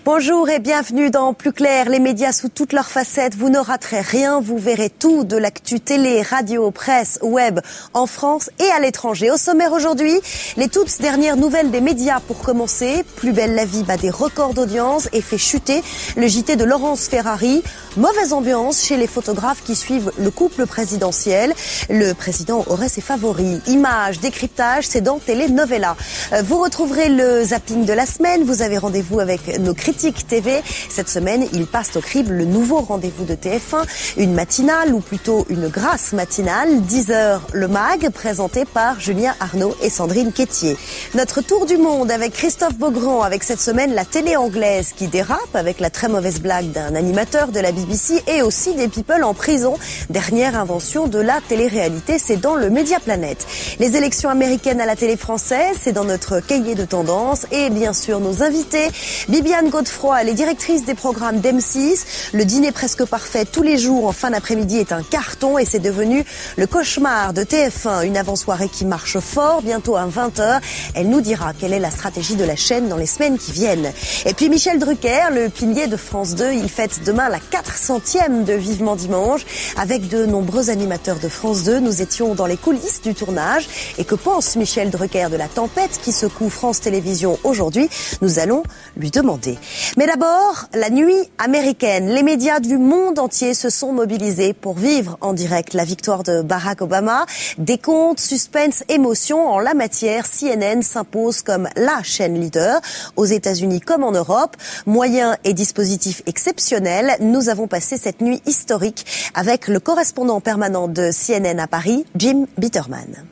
Bonjour et bienvenue dans Plus Clair, les médias sous toutes leurs facettes. Vous ne raterez rien, vous verrez tout de l'actu télé, radio, presse, web, en France et à l'étranger. Au sommaire aujourd'hui, les toutes dernières nouvelles des médias pour commencer. Plus belle la vie bat des records d'audience et fait chuter le JT de Laurence Ferrari. Mauvaise ambiance chez les photographes qui suivent le couple présidentiel. Le président aurait ses favoris. Images, décryptage, c'est dans Telenovela. Vous retrouverez le zapping de la semaine. Vous avez rendez-vous avec nos critiques TV. Cette semaine, il passe au crible le nouveau rendez-vous de TF1. Une matinale, ou plutôt une grasse matinale. 10h, le MAG, présenté par Julien Arnaud et Sandrine Quétier. Notre tour du monde avec Christophe Beaugrand, avec cette semaine la télé anglaise qui dérape avec la très mauvaise blague d'un animateur de la BBC et aussi des people en prison. Dernière invention de la télé-réalité, c'est dans le Média Planète. Les élections américaines à la télé française, c'est dans notre cahier de tendance. Et bien sûr, nos invités. Bibiane Godefroy, elle est directrice des programmes d'M6. Le dîner presque parfait tous les jours en fin d'après-midi est un carton et c'est devenu le cauchemar de TF1. Une avant-soirée qui marche fort, bientôt à 20h. Elle nous dira quelle est la stratégie de la chaîne dans les semaines qui viennent. Et puis Michel Drucker, le pilier de France 2, il fête demain la 400e de Vivement Dimanche. Avec de nombreux animateurs de France 2, nous étions dans les coulisses du tournage. Et que pense Michel Drucker de la tempête qui secoue France Télévisions aujourd'hui? Nous allons lui demander. Mais d'abord, la nuit américaine. Les médias du monde entier se sont mobilisés pour vivre en direct la victoire de Barack Obama. Décompte, suspense, émotion. En la matière, CNN s'impose comme la chaîne leader aux États-Unis comme en Europe. Moyens et dispositifs exceptionnels. Nous avons passé cette nuit historique avec le correspondant permanent de CNN à Paris, Jim Bitterman.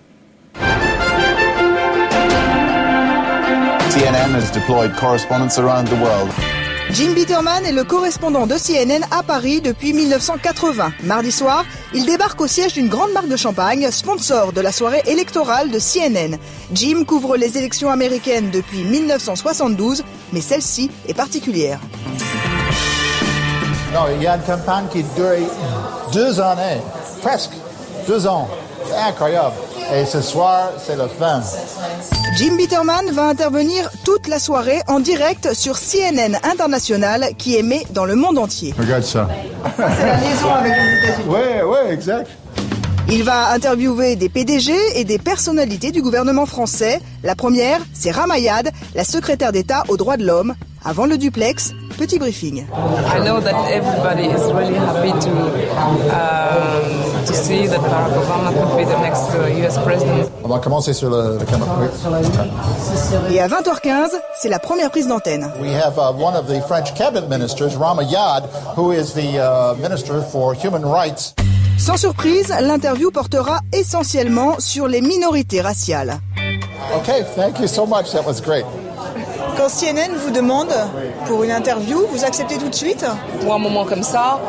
CNN has deployed correspondents around the world. Jim Bitterman est le correspondant de CNN à Paris depuis 1980. Mardi soir, il débarque au siège d'une grande marque de champagne, sponsor de la soirée électorale de CNN. Jim couvre les élections américaines depuis 1972, mais celle-ci est particulière. Non, il y a une campagne qui dure 2 années, presque 2 ans. C'est incroyable. Et ce soir, c'est le fin. Jim Bitterman va intervenir toute la soirée en direct sur CNN International qui émet dans le monde entier. Regarde ça. C'est la liaison avec les États-Unis. Oui, exact. Il va interviewer des PDG et des personnalités du gouvernement français. La première, c'est Ramayad, la secrétaire d'État aux droits de l'homme. Avant le duplex, petit briefing. I know that everybody is really happy to see that Barack Obama could be the next US president. On va commencer sur le caméra. Et à 20h15, c'est la première prise d'antenne. We have one of the French cabinet ministers, Ramayad, who is the minister for human rights. Sans surprise, l'interview portera essentiellement sur les minorités raciales. Okay, thank you so much. That was great. Quand CNN vous demande pour une interview, vous acceptez tout de suite? Pour un moment comme ça,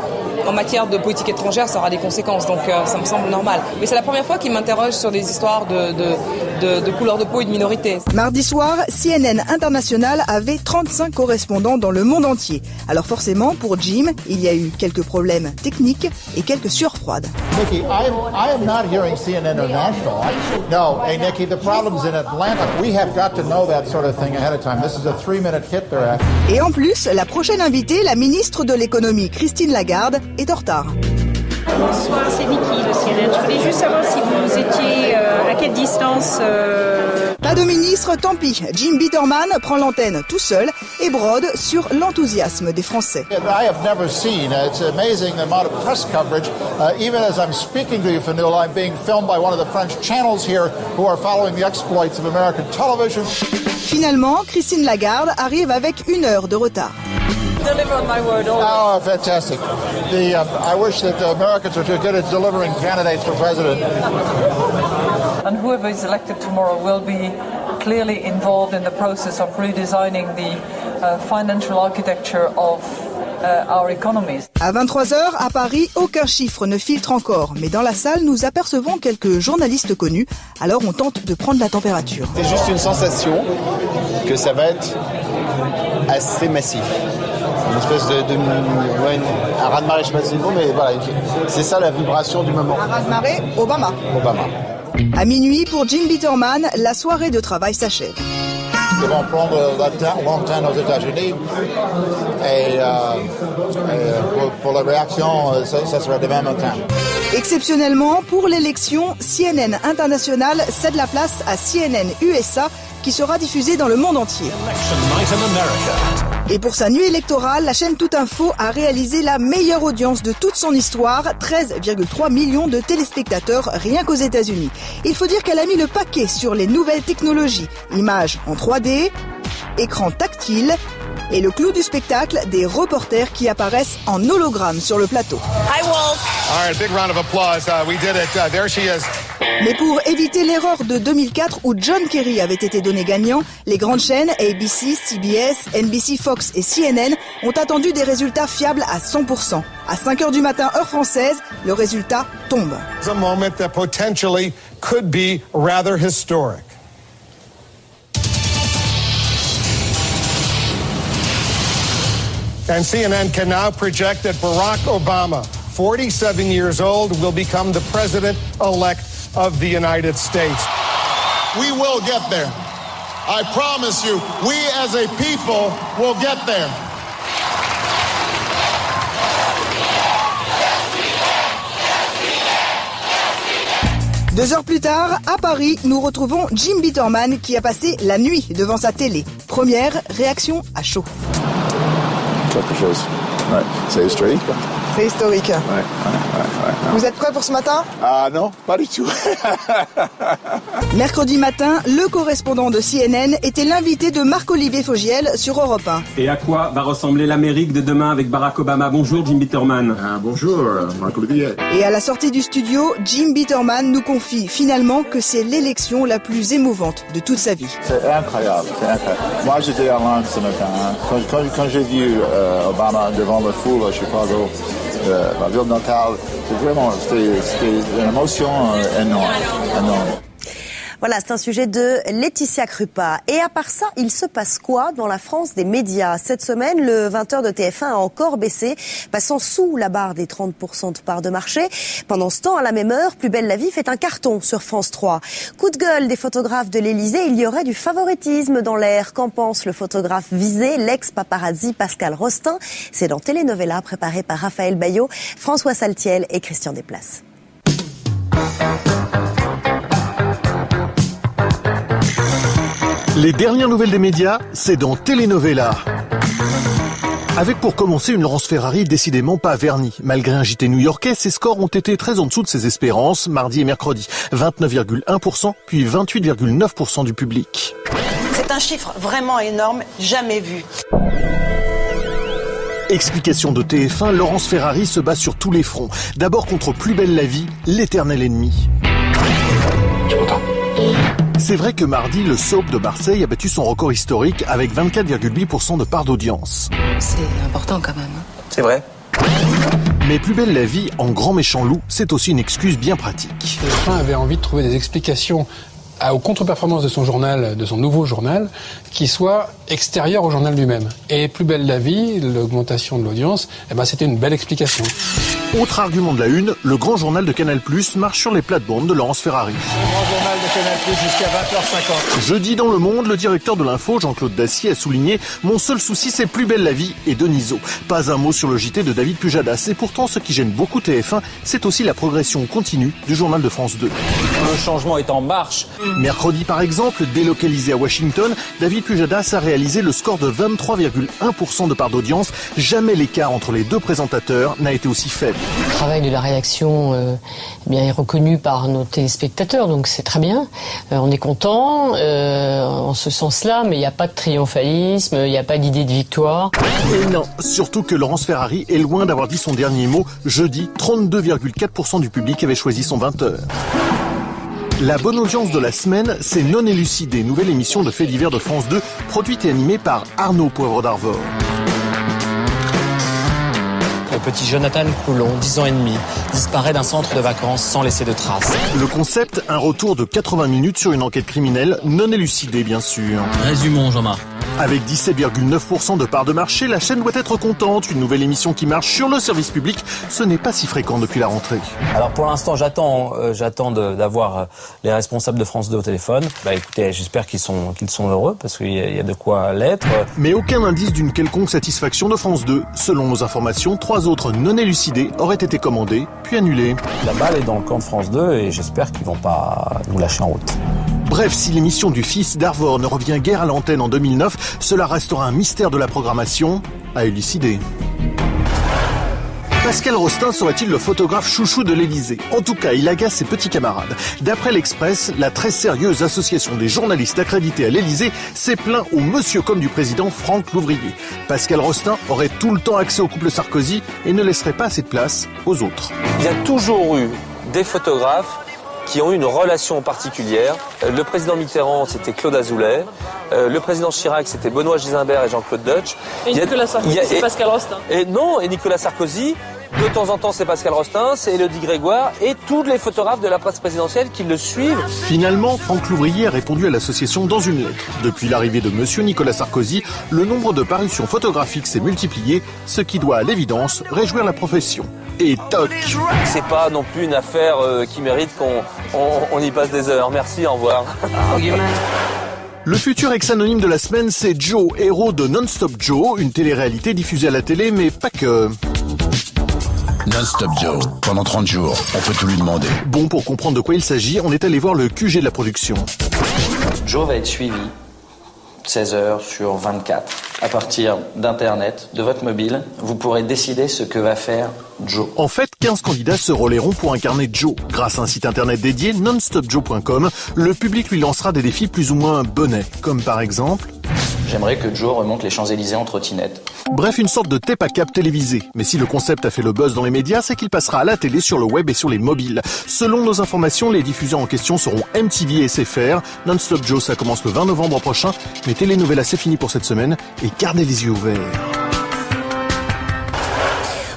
en matière de politique étrangère, ça aura des conséquences, donc ça me semble normal. Mais c'est la première fois qu'il m'interroge sur des histoires de couleur de peau et de minorité. Mardi soir, CNN International avait 35 correspondants dans le monde entier. Alors forcément, pour Jim, il y a eu quelques problèmes techniques et quelques sueurs froides. Nikki, I am not hearing CNN International. No, hey Nikki, the problem's in Atlanta. We have got to know that sort of thing ahead of time. This is a 3-minute hit they're at. Et en plus, la prochaine invitée, la ministre de l'économie Christine Lagarde, est en retard. Bonsoir, c'est Nikki de CNN. Je voulais juste savoir si vous étiez à quelle distance. Pas de ministre, tant pis. Jim Bitterman prend l'antenne tout seul et brode sur l'enthousiasme des Français. I have never seen. It's amazing the amount of press coverage. Even as I'm speaking to you, Fanula, I'm being filmed by one of the French channels here who are following the exploits of American television. Finalement, Christine Lagarde arrive avec 1 heure de retard. Deliver on my word. Oh, fantastic. I wish that the Americans were too good at delivering candidates for president. And whoever is elected tomorrow will be clearly involved in the process of redesigning the financial architecture of our economies. À 23h, à Paris, aucun chiffre ne filtre encore. Mais dans la salle, nous apercevons quelques journalistes connus. Alors on tente de prendre la température. C'est juste une sensation que ça va être assez massif. Une espèce un raz-de-marée, je ne sais pas si c'est le mot, mais voilà, c'est ça la vibration du moment. Un raz-de-marée, Obama. Obama. À minuit, pour Jim Bitterman, la soirée de travail s'achève. Ils vont prendre l'antenne aux États-Unis et pour la réaction, ça sera demain matin. Exceptionnellement, pour l'élection, CNN International cède la place à CNN USA qui sera diffusée dans le monde entier. Et pour sa nuit électorale, la chaîne Tout Info a réalisé la meilleure audience de toute son histoire, 13,3 millions de téléspectateurs rien qu'aux États-Unis. Il faut dire qu'elle a mis le paquet sur les nouvelles technologies, images en 3D, écran tactile et le clou du spectacle, des reporters qui apparaissent en hologramme sur le plateau. Hi Wolf. All right, big round of applause. We did it. There she is. Mais pour éviter l'erreur de 2004 où John Kerry avait été donné gagnant, les grandes chaînes ABC, CBS, NBC, Fox et CNN ont attendu des résultats fiables à 100%. À 5h du matin, heure française, le résultat tombe. It's a moment that potentially could be rather historic. And CNN can now project that Barack Obama, 47 years old, will become the president-elect of the United States. We will get there. I promise you, we as a people will get there. Deux heures plus tard, à Paris, nous retrouvons Jim Bitterman qui a passé la nuit devant sa télé. Première réaction à chaud. Quelque chose. Ouais, c'est historique. C'est historique. Ouais. Vous êtes prêts pour ce matin? Ah non, pas du tout. Mercredi matin, le correspondant de CNN était l'invité de Marc-Olivier Fogiel sur Europe 1. Et à quoi va ressembler l'Amérique de demain avec Barack Obama? Bonjour Jim Bitterman. Bonjour Marc-Olivier. Et à la sortie du studio, Jim Bitterman nous confie finalement que c'est l'élection la plus émouvante de toute sa vie. C'est incroyable, c'est incroyable. Moi j'étais en Inde ce matin. Quand j'ai vu Obama devant la foule à Chicago, la ville natale, c'était une émotion énorme. Voilà, c'est un sujet de Laetitia Krupa. Et à part ça, il se passe quoi dans la France des médias? Cette semaine, le 20h de TF1 a encore baissé, passant sous la barre des 30% de part de marché. Pendant ce temps, à la même heure, Plus belle la vie fait un carton sur France 3. Coup de gueule des photographes de l'Élysée, il y aurait du favoritisme dans l'air. Qu'en pense le photographe visé, l'ex-paparazzi Pascal Rostin? C'est dans Telenovela, préparé par Raphaël Bayot, François Saltiel et Christian Desplaces. Les dernières nouvelles des médias, c'est dans Telenovela. Avec pour commencer une Laurence Ferrari décidément pas vernie. Malgré un JT new-yorkais, ses scores ont été très en dessous de ses espérances, mardi et mercredi. 29,1%, puis 28,9% du public. C'est un chiffre vraiment énorme, jamais vu. Explication de TF1, Laurence Ferrari se bat sur tous les fronts. D'abord contre Plus belle la vie, l'éternel ennemi. Tu m'entends ? C'est vrai que mardi, le soap de Marseille a battu son record historique avec 24,8% de part d'audience. C'est important quand même. C'est vrai. Mais Plus belle la vie, en grand méchant loup, c'est aussi une excuse bien pratique. TF1 avait envie de trouver des explications aux contre-performances de son journal, de son nouveau journal, qui soit extérieur au journal lui-même. Et Plus belle la vie, l'augmentation de l'audience, c'était une belle explication. Autre argument de la une, le grand journal de Canal+ marche sur les plates-bandes de Laurence Ferrari. Le grand journal de Canal+ jusqu'à 20h50. Jeudi dans Le Monde, le directeur de l'info, Jean-Claude Dacier, a souligné « Mon seul souci, c'est Plus belle la vie et Denisot ». Pas un mot sur le JT de David Pujadas. Et pourtant, ce qui gêne beaucoup TF1, c'est aussi la progression continue du journal de France 2. Le changement est en marche. Mercredi, par exemple, délocalisé à Washington, David Pujadas a réalisé le score de 23,1% de part d'audience. Jamais l'écart entre les deux présentateurs n'a été aussi faible. Le travail de la rédaction est reconnu par nos téléspectateurs, donc c'est très bien. On est content en ce sens-là, mais il n'y a pas de triomphalisme, il n'y a pas d'idée de victoire. Et non, surtout que Laurence Ferrari est loin d'avoir dit son dernier mot. Jeudi, 32,4% du public avait choisi son 20h. La bonne audience de la semaine, c'est Non élucidé, nouvelle émission de faits divers de France 2, produite et animée par Arnaud Poivre d'Arvor. Le petit Jonathan Coulon, 10 ans et demi, disparaît d'un centre de vacances sans laisser de traces. Le concept, un retour de 80 minutes sur une enquête criminelle non élucidée, bien sûr. Résumons, Jean-Marc. Avec 17,9% de part de marché, la chaîne doit être contente. Une nouvelle émission qui marche sur le service public, ce n'est pas si fréquent depuis la rentrée. Alors pour l'instant, j'attends d'avoir les responsables de France 2 au téléphone. Écoutez, j'espère qu'ils sont heureux parce qu'il y a de quoi l'être. Mais aucun indice d'une quelconque satisfaction de France 2. Selon nos informations, 3 autres non élucidés auraient été commandés, puis annulés. La balle est dans le camp de France 2 et j'espère qu'ils vont pas nous lâcher en route. Bref, si l'émission du fils d'Arvor ne revient guère à l'antenne en 2009, cela restera un mystère de la programmation à élucider. Pascal Rostin serait-il le photographe chouchou de l'Élysée? En tout cas, il agace ses petits camarades. D'après l'Express, la très sérieuse association des journalistes accrédités à l'Élysée s'est plaint au monsieur comme du président Franck Louvrier. Pascal Rostin aurait tout le temps accès au couple Sarkozy et ne laisserait pas assez de place aux autres. Il y a toujours eu des photographes qui ont eu une relation particulière. Le président Mitterrand, c'était Claude Azoulay. Le président Chirac, c'était Benoît Gizimbert et Jean-Claude Deutsch. Et Nicolas Sarkozy, c'est Pascal Rostin. Et Nicolas Sarkozy, de temps en temps, c'est Pascal Rostin, c'est Élodie Grégoire et tous les photographes de la presse présidentielle qui le suivent. Finalement, Franck Louvrier a répondu à l'association dans une lettre. Depuis l'arrivée de monsieur Nicolas Sarkozy, le nombre de parutions photographiques s'est multiplié, ce qui doit à l'évidence réjouir la profession. Et toc! C'est pas non plus une affaire qui mérite qu'on y passe des heures. Merci, au revoir. Le futur ex-anonyme de la semaine, c'est Joe, héros de Non-Stop Joe, une télé-réalité diffusée à la télé, mais pas que. Non-Stop Joe, pendant 30 jours, on peut tout lui demander. Bon, pour comprendre de quoi il s'agit, on est allé voir le QG de la production. Joe va être suivi 16 heures sur 24. À partir d'Internet, de votre mobile, vous pourrez décider ce que va faire Joe. En fait, 15 candidats se relayeront pour incarner Joe. Grâce à un site internet dédié, nonstopjoe.com, le public lui lancera des défis plus ou moins bonnets, comme par exemple... J'aimerais que Joe remonte les Champs-Élysées en trottinette. Bref, une sorte de tape à cap télévisé. Mais si le concept a fait le buzz dans les médias, c'est qu'il passera à la télé, sur le web et sur les mobiles. Selon nos informations, les diffuseurs en question seront MTV et SFR. Non-Stop Joe, ça commence le 20 novembre prochain. Mais Télénovelas, c'est fini pour cette semaine. Et gardez les yeux ouverts.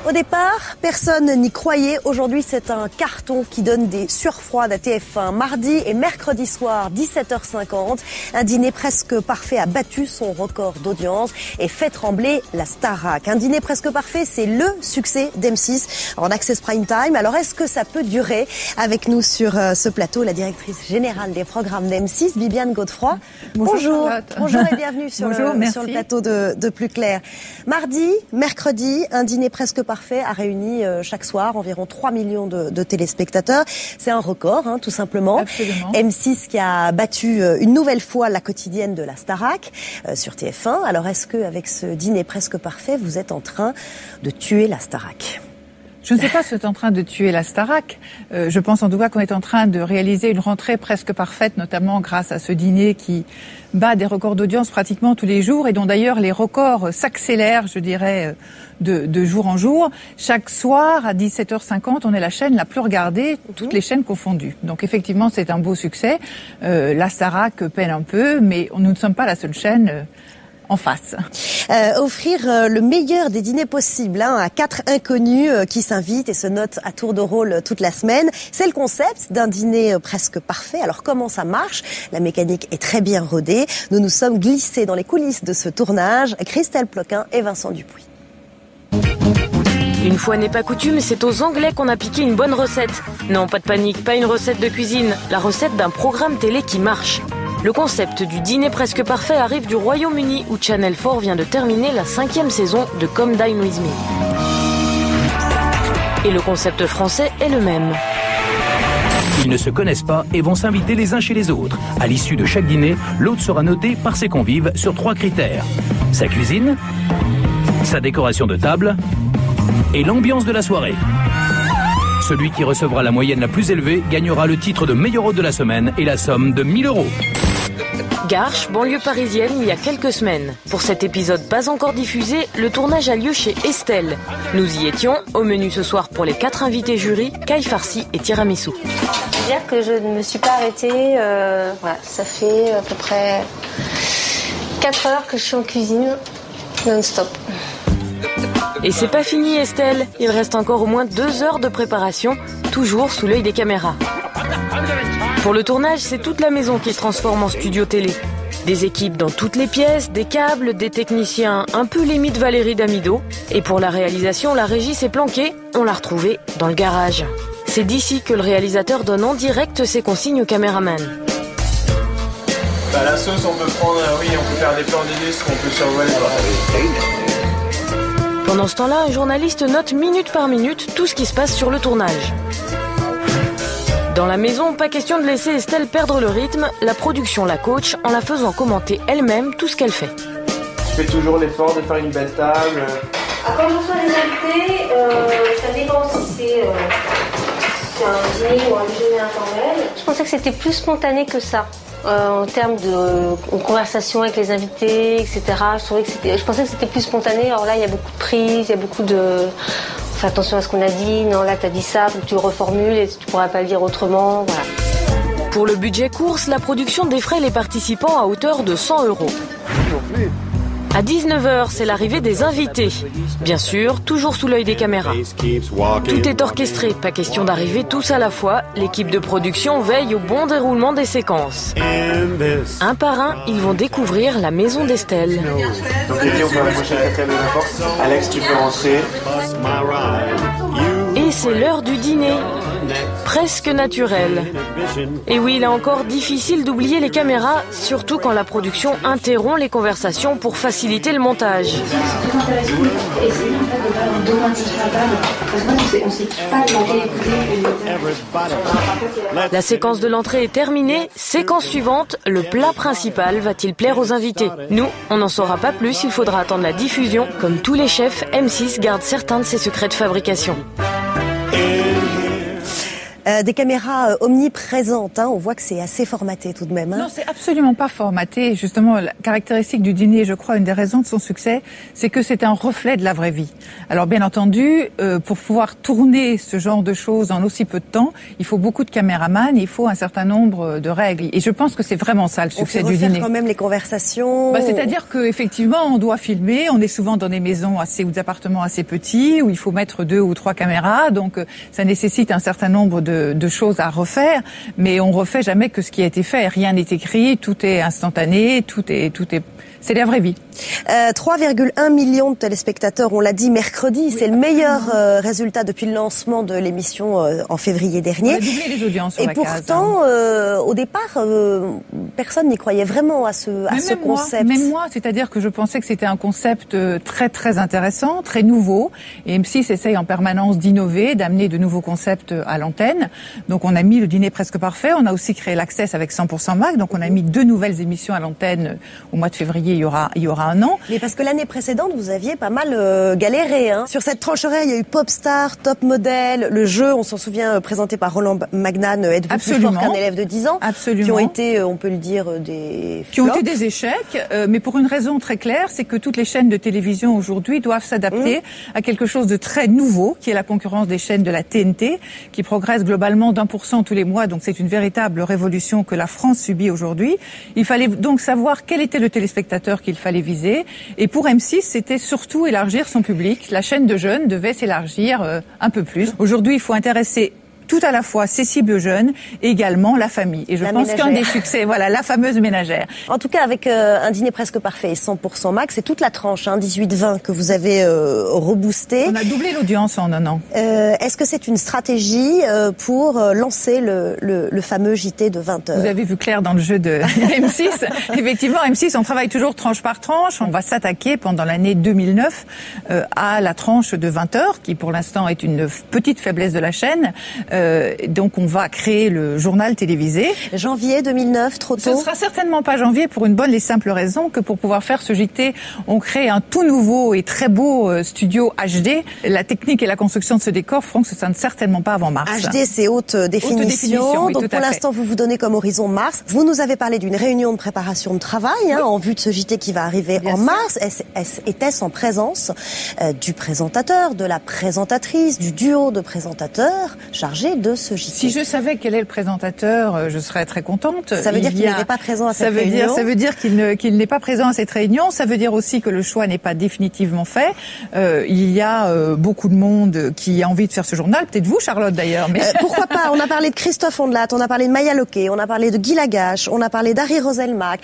Au départ, personne n'y croyait. Aujourd'hui, c'est un carton qui donne des surfroides à TF1. Mardi et mercredi soir, 17h50, un dîner presque parfait a battu son record d'audience et fait trembler la Starac. Un dîner presque parfait, c'est le succès d'M6 en Access Prime Time. Alors, est-ce que ça peut durer? Avec nous sur ce plateau, la directrice générale des programmes d'M6, Bibiane Godefroy. Bonjour. Bonjour et bienvenue sur le plateau de Plus Clair. Mardi, mercredi, un dîner presque parfait a réuni chaque soir environ 3 millions de téléspectateurs. C'est un record, tout simplement. Absolument. M6 qui a battu une nouvelle fois la quotidienne de la Starac sur TF1. Alors, est-ce qu'avec ce dîner presque parfait, vous êtes en train de tuer la Starac ? Je ne sais pas si on est en train de tuer la Starac. Je pense en tout cas qu'on est en train de réaliser une rentrée presque parfaite, notamment grâce à ce dîner qui bat des records d'audience pratiquement tous les jours et dont d'ailleurs les records s'accélèrent, je dirais, de jour en jour. Chaque soir, à 17h50, on est la chaîne la plus regardée, toutes les chaînes confondues. Donc effectivement, c'est un beau succès. La Starac peine un peu, mais nous ne sommes pas la seule chaîne en face. Offrir le meilleur des dîners possibles à 4 inconnus qui s'invitent et se notent à tour de rôle toute la semaine. C'est le concept d'un dîner presque parfait. Alors comment ça marche? La mécanique est très bien rodée. Nous nous sommes glissés dans les coulisses de ce tournage. Christelle Ploquin et Vincent Dupuis. Une fois n'est pas coutume, c'est aux Anglais qu'on a piqué une bonne recette. Non, pas de panique, pas une recette de cuisine, la recette d'un programme télé qui marche. Le concept du dîner presque parfait arrive du Royaume-Uni où Channel 4 vient de terminer la 5e saison de Come Dine With Me. Et le concept français est le même. Ils ne se connaissent pas et vont s'inviter les uns chez les autres. À l'issue de chaque dîner, l'hôte sera noté par ses convives sur 3 critères. Sa cuisine, sa décoration de table et l'ambiance de la soirée. Celui qui recevra la moyenne la plus élevée gagnera le titre de meilleur hôte de la semaine et la somme de 1 000 €. Garches, banlieue parisienne, il y a quelques semaines. Pour cet épisode pas encore diffusé, le tournage a lieu chez Estelle. Nous y étions, au menu ce soir pour les 4 invités jury, caille farcie et tiramisu. Dire que je ne me suis pas arrêtée, ça fait à peu près 4 heures que je suis en cuisine non-stop. Et c'est pas fini Estelle, il reste encore au moins 2 heures de préparation, toujours sous l'œil des caméras. Pour le tournage, c'est toute la maison qui se transforme en studio télé. Des équipes dans toutes les pièces, des câbles, des techniciens un peu limite Valérie Damido. Et pour la réalisation, la régie s'est planquée, on l'a retrouvée dans le garage. C'est d'ici que le réalisateur donne en direct ses consignes au caméraman. La sauce, on peut prendre, on peut faire des plans d'illustres, on peut survoler. Pendant ce temps-là, un journaliste note minute par minute tout ce qui se passe sur le tournage. Dans la maison, pas question de laisser Estelle perdre le rythme, la production la coach en la faisant commenter elle-même tout ce qu'elle fait. Je fais toujours l'effort de faire une belle table. Quand je reçois des invités, ça dépend si c'est un dîner ou un déjeuner informel. Je pensais que c'était plus spontané que ça. En termes de conversation avec les invités, etc. Je pensais que c'était plus spontané. Alors là, il y a beaucoup de prises, il y a beaucoup de... Fais attention à ce qu'on a dit. Non, là, t'as dit ça, faut que tu le reformules et tu pourras pas le dire autrement. Voilà. Pour le budget course, la production défraie les participants à hauteur de 100 €. À 19h, c'est l'arrivée des invités. Bien sûr, toujours sous l'œil des caméras. Tout est orchestré, pas question d'arriver tous à la fois. L'équipe de production veille au bon déroulement des séquences. Un par un, ils vont découvrir la maison d'Estelle. Donc Eddie, on peut approcher la quatrième de la porte. Alex, tu peux rentrer. Et c'est l'heure du dîner. Presque naturel. Et oui, là encore, difficile d'oublier les caméras, surtout quand la production interrompt les conversations pour faciliter le montage. La séquence de l'entrée est terminée. Séquence suivante, le plat principal va-t-il plaire aux invités? Nous, on n'en saura pas plus, il faudra attendre la diffusion. Comme tous les chefs, M6 garde certains de ses secrets de fabrication. Des caméras omniprésentes, on voit que c'est assez formaté tout de même. Non, c'est absolument pas formaté. Justement, la caractéristique du dîner, je crois, une des raisons de son succès, c'est que c'est un reflet de la vraie vie. Alors bien entendu, pour pouvoir tourner ce genre de choses en aussi peu de temps, il faut beaucoup de caméramans, il faut un certain nombre de règles. Et je pense que c'est vraiment ça le succès du dîner. On fait quand même les conversations. C'est-à-dire qu'effectivement, on doit filmer. On est souvent dans des maisons ou des appartements assez petits où il faut mettre 2 ou 3 caméras. Donc ça nécessite un certain nombre de choses à refaire, mais on refait jamais que ce qui a été fait. Rien n'est écrit, tout est instantané, c'est la vraie vie. 3,1 millions de téléspectateurs, on l'a dit mercredi, c'est le meilleur résultat depuis le lancement de l'émission en février dernier. On a doublé les audiences sur la case. Et pourtant, au départ, personne n'y croyait vraiment à ce concept. Même moi, c'est-à-dire que je pensais que c'était un concept très très intéressant, très nouveau. Et M6 essaye en permanence d'innover, d'amener de nouveaux concepts à l'antenne. Donc on a mis le dîner presque parfait. On a aussi créé l'Access avec 100% Mac. Donc on a mis 2 nouvelles émissions à l'antenne au mois de février. Il y aura un an. Mais parce que l'année précédente, vous aviez pas mal galéré. Sur cette tranche horaire, il y a eu Popstar, Top Model, le jeu, on s'en souvient, présenté par Roland Magnan, Êtes-vous plus fort qu'un élève de 10 ans? Absolument. Qui ont été, on peut le dire, des flops. Qui ont été des échecs, mais pour une raison très claire, c'est que toutes les chaînes de télévision aujourd'hui doivent s'adapter à quelque chose de très nouveau, qui est la concurrence des chaînes de la TNT, qui progresse globalement d'1% tous les mois. Donc c'est une véritable révolution que la France subit aujourd'hui. Il fallait donc savoir quel était le téléspectateur qu'il fallait viser. Et pour M6, c'était surtout élargir son public. La chaîne de jeunes devait s'élargir un peu plus. Aujourd'hui, il faut intéresser tout à la fois ses cibles jeunes et également la famille. Et je pense qu'un des succès, la fameuse ménagère. En tout cas, avec un dîner presque parfait et 100% Max, c'est toute la tranche, 18-20, que vous avez reboosté. On a doublé l'audience en un an. Est-ce que c'est une stratégie pour lancer le fameux JT de 20h? Vous avez vu clair dans le jeu de M6. Effectivement, M6, on travaille toujours tranche par tranche. On va s'attaquer pendant l'année 2009 à la tranche de 20h, qui pour l'instant est une petite faiblesse de la chaîne. Donc on va créer le journal télévisé. Janvier 2009, trop tôt? Ce sera certainement pas janvier pour une bonne et simple raison que pour pouvoir faire ce JT, on crée un tout nouveau et très beau studio HD. La technique et la construction de ce décor feront que ce sera certainement pas avant mars. HD, c'est haute définition. Oui, donc pour l'instant, vous donner comme horizon mars. Vous nous avez parlé d'une réunion de préparation de travail en vue de ce JT qui va arriver en mars. Était-ce en présence du présentateur, de la présentatrice, du duo de présentateurs chargé chargé de ce JT. Si je savais quel est le présentateur, je serais très contente. Ça veut dire qu'il n'est pas présent à cette réunion. Ça veut dire qu'il n'est pas présent à cette réunion. Ça veut dire aussi que le choix n'est pas définitivement fait. Il y a beaucoup de monde qui a envie de faire ce journal. Peut-être vous, Charlotte, d'ailleurs. Mais... pourquoi pas? On a parlé de Christophe Ondelat, on a parlé de Maya Loquet, on a parlé de Guy Lagache, on a parlé d'Harry Roselmack.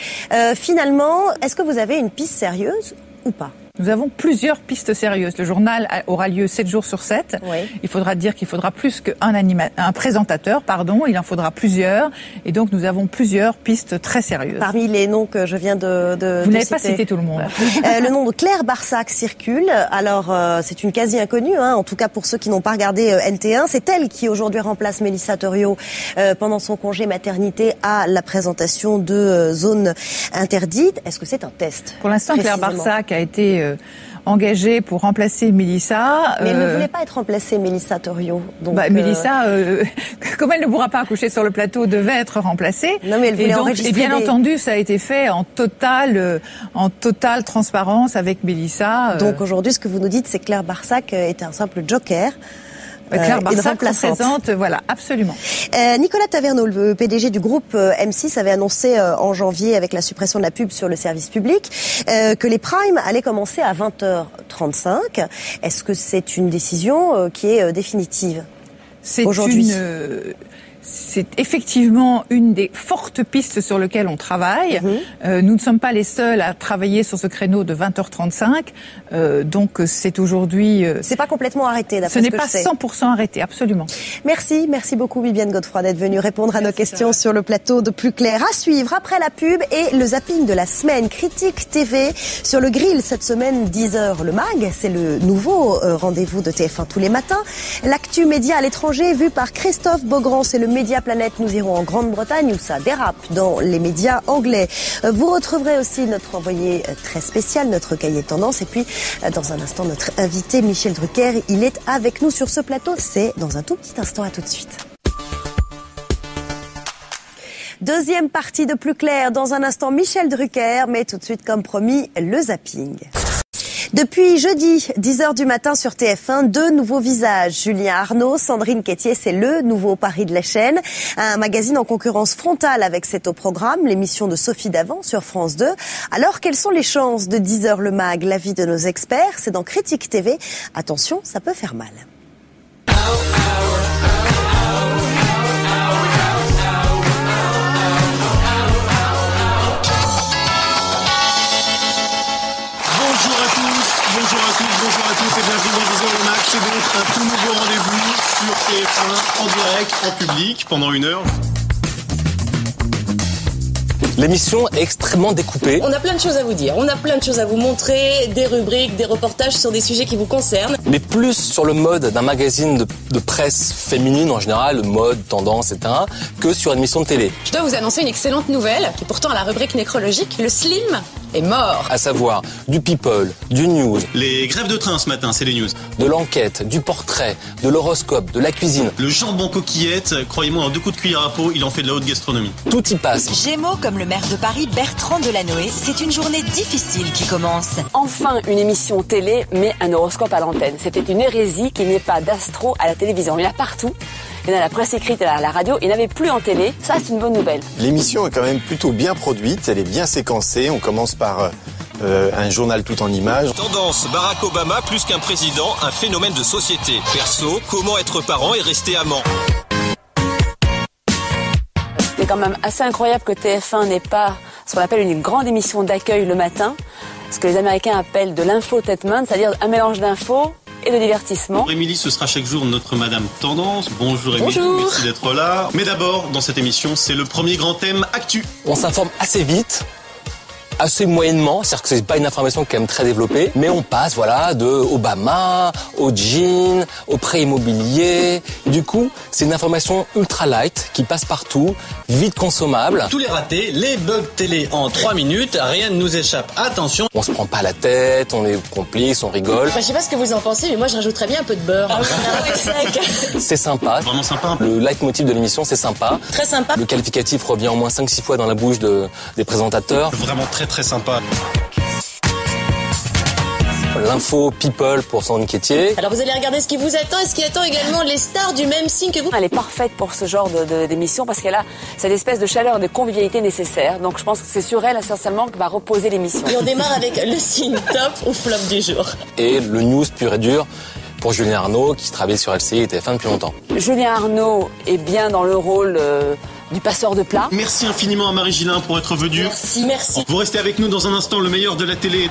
Finalement, est-ce que vous avez une piste sérieuse ou pas? Nous avons plusieurs pistes sérieuses. Le journal aura lieu 7 jours sur 7. Oui. Il faudra dire qu'il faudra plus un présentateur, il en faudra plusieurs. Et donc, nous avons plusieurs pistes très sérieuses. Parmi les noms que je viens de Vous n'avez pas cité tout le monde. Le nom de Claire Barsac circule. Alors, c'est une quasi inconnue, en tout cas pour ceux qui n'ont pas regardé NT1. C'est elle qui aujourd'hui remplace Mélissa Thoriot pendant son congé maternité à la présentation de Zone Interdite. Est-ce que c'est un test? Pour l'instant, Claire Barsac a été engagée pour remplacer Mélissa. Mais elle ne voulait pas être remplacée, Mélissa Thoriot. Donc, Mélissa, comme elle ne pourra pas accoucher sur le plateau, devait être remplacée. Non, mais elle voulait enregistrer. Et bien entendu, ça a été fait en totale transparence avec Mélissa. Donc aujourd'hui, ce que vous nous dites, c'est que Claire Barsac était un simple joker. Claire Barsac représente, voilà, absolument. Nicolas Taverneau, le PDG du groupe M6, avait annoncé en janvier, avec la suppression de la pub sur le service public, que les primes allaient commencer à 20h35. Est-ce que c'est une décision qui est définitive aujourd'hui? C'est effectivement une des fortes pistes sur lesquelles on travaille. Nous ne sommes pas les seuls à travailler sur ce créneau de 20h35. Donc c'est aujourd'hui... C'est pas complètement arrêté, d'après ce que je sais. Ce n'est pas 100% arrêté, absolument. Merci beaucoup Bibiane Godefroy d'être venue répondre à nos questions sur le plateau de Plus Clair. À suivre après la pub et le zapping de la semaine. Critique TV sur le grill cette semaine, 10h le MAG. C'est le nouveau rendez-vous de TF1 tous les matins. L'actu média à l'étranger vu par Christophe Beaugrand, c'est le Média Planète. Nous irons en Grande-Bretagne où ça dérape dans les médias anglais. Vous retrouverez aussi notre envoyé très spécial, notre cahier de tendance. Et puis, dans un instant, notre invité Michel Drucker. Il est avec nous sur ce plateau. C'est dans un tout petit instant. À tout de suite. Deuxième partie de Plus Clair. Dans un instant, Michel Drucker. Mais tout de suite, comme promis, le zapping. Depuis jeudi, 10h du matin sur TF1, 2 nouveaux visages. Julien Arnaud, Sandrine Quétier, c'est le nouveau pari de la chaîne. Un magazine en concurrence frontale avec C'est au programme, l'émission de Sophie Davant sur France 2. Alors, quelles sont les chances de 10h le MAG? L'avis de nos experts, c'est dans Critique TV. Attention, ça peut faire mal. Bonjour à tous et bienvenue dans 10h le MAG. C'est donc un tout nouveau rendez-vous sur TF1 en direct, en public, pendant 1 heure. L'émission est extrêmement découpée. On a plein de choses à vous dire, on a plein de choses à vous montrer, des rubriques, des reportages sur des sujets qui vous concernent. Mais plus sur le mode d'un magazine de presse féminine en général, mode, tendance, etc., que sur une émission de télé. Je dois vous annoncer une excellente nouvelle, qui pourtant à la rubrique nécrologique, le slim est mort. À savoir du people, du news. Les grèves de train ce matin, c'est les news. De l'enquête, du portrait, de l'horoscope, de la cuisine. Le jambon coquillette, croyez-moi, en 2 coups de cuillère à peau, il en fait de la haute gastronomie. Tout y passe. Gémeaux comme le maire de Paris, Bertrand Delanoë, c'est une journée difficile qui commence. Enfin, une émission télé, mais un horoscope à l'antenne. C'était une hérésie qu'il n'y ait pas d'astro à la télévision. Il y en a partout. Il y en a à la presse écrite et à la radio. Il n'y en avait plus en télé. Ça, c'est une bonne nouvelle. L'émission est quand même plutôt bien produite. Elle est bien séquencée. On commence par un journal tout en images. Tendance, Barack Obama plus qu'un président, un phénomène de société. Perso, comment être parent et rester amant. C'est quand même assez incroyable que TF1 n'ait pas ce qu'on appelle une grande émission d'accueil le matin. Ce que les Américains appellent de l'infotainment, c'est-à-dire un mélange d'infos et de divertissement. Émilie, ce sera chaque jour notre Madame Tendance. Bonjour Émilie, merci d'être là. Mais d'abord, dans cette émission, c'est le premier grand thème Actu. On s'informe assez vite, assez moyennement, c'est-à-dire que c'est pas une information quand même très développée, mais on passe de Obama, au jean, au prêt immobilier. Du coup, c'est une information ultra light qui passe partout, vite consommable. Tous les ratés, les bugs télé en 3 minutes, rien ne nous échappe. Attention. On se prend pas la tête, on est complice, on rigole. Je sais pas ce que vous en pensez, mais moi je rajouterais bien un peu de beurre. C'est sympa. Vraiment sympa. Le leitmotiv de l'émission, c'est sympa. Très sympa. Le qualificatif revient au moins 5-6 fois dans la bouche des présentateurs. Vraiment très sympa. l'info people pour Sandrine Quétier. Alors vous allez regarder ce qui vous attend et ce qui attend également les stars du même signe que vous. Elle est parfaite pour ce genre d'émission parce qu'elle a cette espèce de chaleur et de convivialité nécessaire. Donc je pense que c'est sur elle, essentiellement, que va reposer l'émission. Et on démarre avec le signe top ou flop du jour. Et le news pur et dur pour Julien Arnaud, qui travaille sur LCI et TF1 depuis longtemps. Julien Arnaud est bien dans le rôle du passeur de plats. Merci infiniment à Marie Gillin pour être venue. Merci. Vous restez avec nous dans un instant, le meilleur de la télé.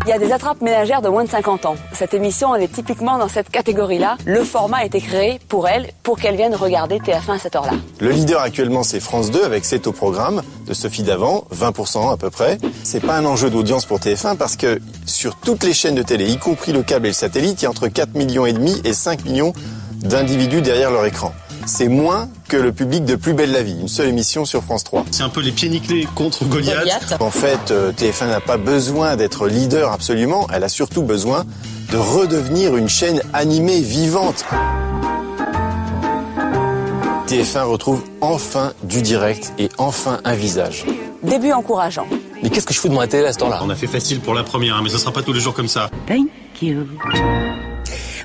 Il y a des attrapes ménagères de moins de 50 ans. Cette émission, elle est typiquement dans cette catégorie-là. Le format a été créé pour elle, pour qu'elle vienne regarder TF1 à cette heure-là. Le leader actuellement, c'est France 2 avec C'est au programme de Sophie Davant, 20% à peu près. C'est pas un enjeu d'audience pour TF1 parce que sur toutes les chaînes de télé, y compris le câble et le satellite, il y a entre 4,5 millions et 5 millions d'individus derrière leur écran. C'est moins que le public de Plus belle la vie, une seule émission sur France 3. C'est un peu les pieds nickelés contre Goliath. En fait, TF1 n'a pas besoin d'être leader absolument, elle a surtout besoin de redevenir une chaîne animée, vivante. TF1 retrouve enfin du direct et enfin un visage. Début encourageant. Mais qu'est-ce que je fous devant la télé à ce temps-là? On a fait facile pour la première, mais ce sera pas tous les jours comme ça. Thank you.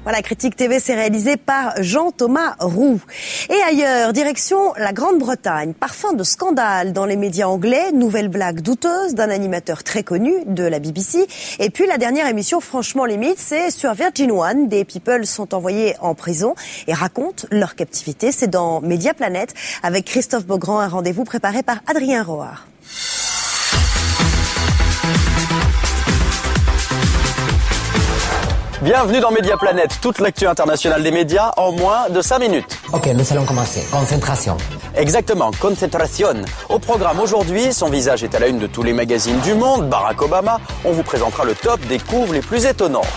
Voilà, Critique TV, c'est réalisé par Jean-Thomas Roux. Et ailleurs, direction la Grande-Bretagne. Parfum de scandale dans les médias anglais, nouvelle blague douteuse d'un animateur très connu de la BBC. Et puis la dernière émission, franchement limite, c'est sur Virgin One. Des people sont envoyés en prison et racontent leur captivité. C'est dans Mediaplanet avec Christophe Beaugrand, un rendez-vous préparé par Adrien Roard. Bienvenue dans Mediaplanet, toute l'actu internationale des médias en moins de 5 minutes. Ok, nous allons commencer. Concentration. Exactement, concentration. Au programme aujourd'hui, son visage est à la une de tous les magazines du monde, Barack Obama. On vous présentera le top des couves les plus étonnantes.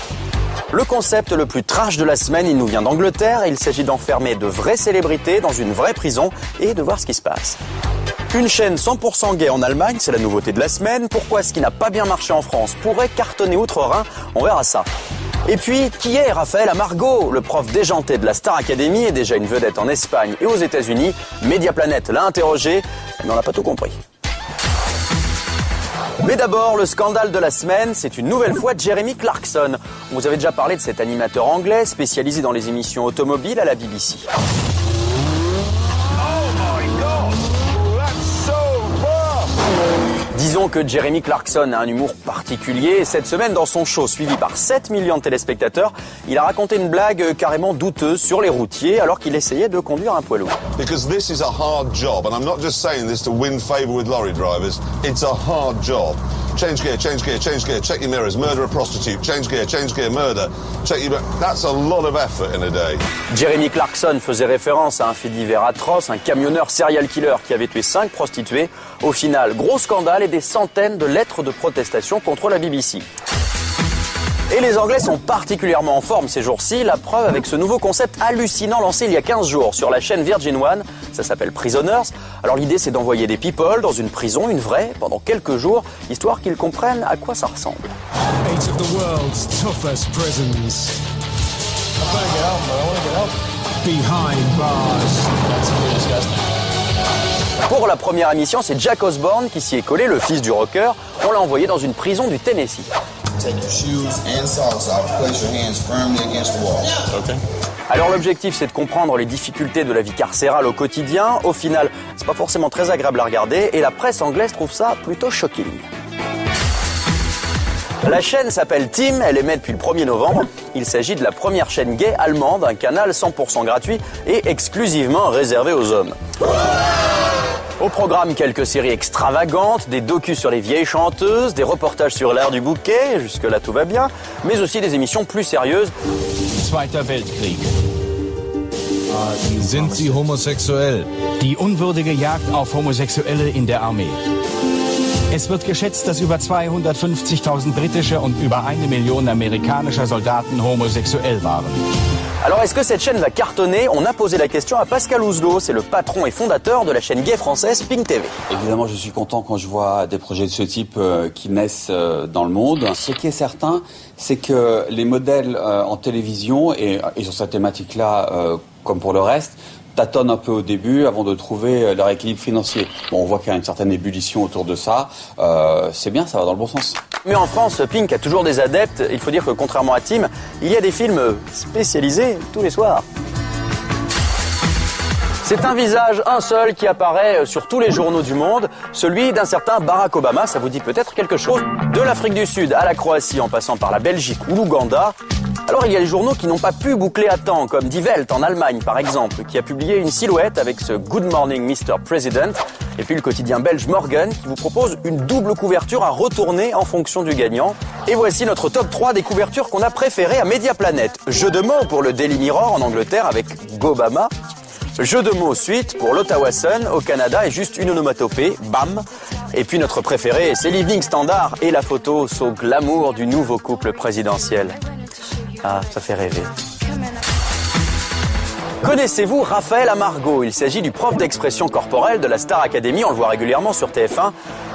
Le concept le plus trash de la semaine, il nous vient d'Angleterre. Il s'agit d'enfermer de vraies célébrités dans une vraie prison et de voir ce qui se passe. Une chaîne 100% gay en Allemagne, c'est la nouveauté de la semaine. Pourquoi ce qui n'a pas bien marché en France pourrait cartonner outre-Rhin? On verra ça. Et puis, qui est Raphaël Amargo? Le prof déjanté de la Star Academy est déjà une vedette en Espagne et aux États-Unis. Mediaplanet l'a interrogé, mais on n'a pas tout compris. Mais d'abord, le scandale de la semaine, c'est une nouvelle fois Jeremy Clarkson. On vous avait déjà parlé de cet animateur anglais spécialisé dans les émissions automobiles à la BBC. Disons que Jeremy Clarkson a un humour particulier et cette semaine, dans son show suivi par 7 millions de téléspectateurs, il a raconté une blague carrément douteuse sur les routiers alors qu'il essayait de conduire un poids lourd. Because this is a hard job, and I'm not just saying this to win favour with lorry drivers. It's a hard job. Change gear, change gear, change gear, check your mirrors, murder a prostitute, change gear, murder. Check your... That's a lot of effort in a day. Jeremy Clarkson faisait référence à un fait divers atroce, un camionneur serial killer qui avait tué 5 prostituées. Au final, gros scandale et des centaines de lettres de protestation contre la BBC. Et les Anglais sont particulièrement en forme ces jours-ci, la preuve avec ce nouveau concept hallucinant lancé il y a 15 jours sur la chaîne Virgin One, ça s'appelle Prisoners. Alors l'idée c'est d'envoyer des people dans une prison, une vraie, pendant quelques jours, histoire qu'ils comprennent à quoi ça ressemble. 8 of the world's toughest prisons. Behind bars. That's really disgusting. Pour la première émission, c'est Jack Osbourne qui s'y est collé, le fils du rocker. On l'a envoyé dans une prison du Tennessee. Take your shoes and socks off. Place your hands firmly against the wall. Okay. Alors l'objectif, c'est de comprendre les difficultés de la vie carcérale au quotidien. Au final, c'est pas forcément très agréable à regarder et la presse anglaise trouve ça plutôt shocking. La chaîne s'appelle Team, elle émet depuis le 1er novembre. Il s'agit de la première chaîne gay allemande, un canal 100% gratuit et exclusivement réservé aux hommes. Au programme, quelques séries extravagantes, des docus sur les vieilles chanteuses, des reportages sur l'art du bouquet, jusque-là tout va bien, mais aussi des émissions plus sérieuses. Zweiter Weltkrieg. Sind Sie homosexuell? Die unwürdige Jagd auf Homosexuelle in der Armee. Es wird geschätzt, dass über 250.000 britische und über 1 Million amerikanischer Soldaten homosexuell waren. Alors est-ce que cette chaîne va cartonner? On a posé la question à Pascal Ouzlot, c'est le patron et fondateur de la chaîne gay française Pink TV. Évidemment, je suis content quand je vois des projets de ce type qui naissent dans le monde. Ce qui est certain, c'est que les modèles en télévision et sur cette thématique-là, comme pour le reste, tâtonnent un peu au début avant de trouver leur équilibre financier. Bon, on voit qu'il y a une certaine ébullition autour de ça. C'est bien, ça va dans le bon sens. Mais en France, Pink a toujours des adeptes. Il faut dire que contrairement à Tim, il y a des films spécialisés tous les soirs. C'est un visage, un seul, qui apparaît sur tous les journaux du monde, celui d'un certain Barack Obama, ça vous dit peut-être quelque chose. De l'Afrique du Sud à la Croatie en passant par la Belgique ou l'Ouganda. Alors il y a les journaux qui n'ont pas pu boucler à temps, comme Die Welt en Allemagne par exemple, qui a publié une silhouette avec ce Good Morning Mr. President, et puis le quotidien belge Morgan qui vous propose une double couverture à retourner en fonction du gagnant. Et voici notre top 3 des couvertures qu'on a préférées à Mediaplanet. Jeu de mots pour le Daily Mirror en Angleterre avec Gobama. Jeu de mots suite pour l'Ottawa Sun au Canada et juste une onomatopée, bam. Et puis notre préféré, c'est l'Evening Standard et la photo so glamour du nouveau couple présidentiel. Ah, ça fait rêver. Connaissez-vous Raphaël Amargo? Il s'agit du prof d'expression corporelle de la Star Academy. On le voit régulièrement sur TF1,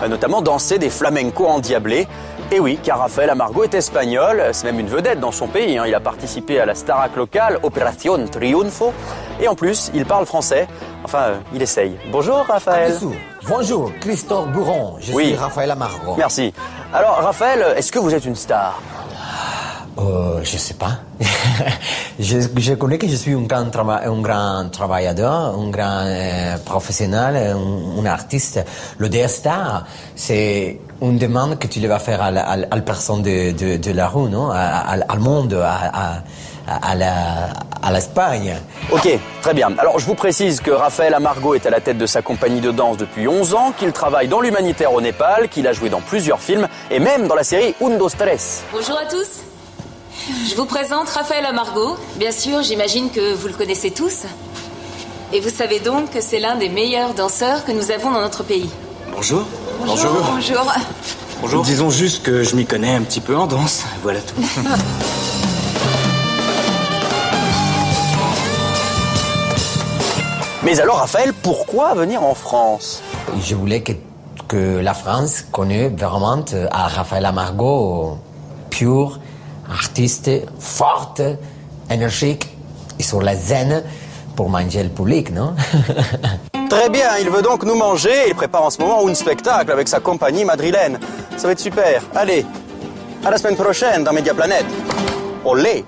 notamment danser des flamencos endiablés. Et oui, car Raphaël Amargo est espagnol, c'est même une vedette dans son pays. Il a participé à la Starac locale, Opération Triunfo. Et en plus, il parle français. Enfin, il essaye. Bonjour Raphaël. Bonjour, Christophe Bourron. Je suis Raphaël Amargo. Merci. Alors Raphaël, est-ce que vous êtes une star? Je sais pas. je connais que je suis un grand travailleur, un grand professionnel, un artiste. Le Star, c'est une demande que tu vas faire à la personne de la rue, non? Au monde, à l'Espagne. Ok, très bien. Alors je vous précise que Raphaël Amargo est à la tête de sa compagnie de danse depuis 11 ans, qu'il travaille dans l'humanitaire au Népal, qu'il a joué dans plusieurs films et même dans la série Un, Dos, Tres. Bonjour à tous. Je vous présente Raphaël Amargo. Bien sûr, j'imagine que vous le connaissez tous. Et vous savez donc que c'est l'un des meilleurs danseurs que nous avons dans notre pays. Bonjour. Bonjour. Bonjour. Bonjour. Disons juste que je m'y connais un petit peu en danse. Voilà tout. Mais alors Raphaël, pourquoi venir en France? Je voulais que la France connaisse vraiment à Raphaël Amargo pur, artiste, forte, énergique et sur la scène pour manger le public, non? Très bien, il veut donc nous manger. Il prépare en ce moment un spectacle avec sa compagnie madrilène. Ça va être super. Allez, à la semaine prochaine dans Mediaplanet. Olé!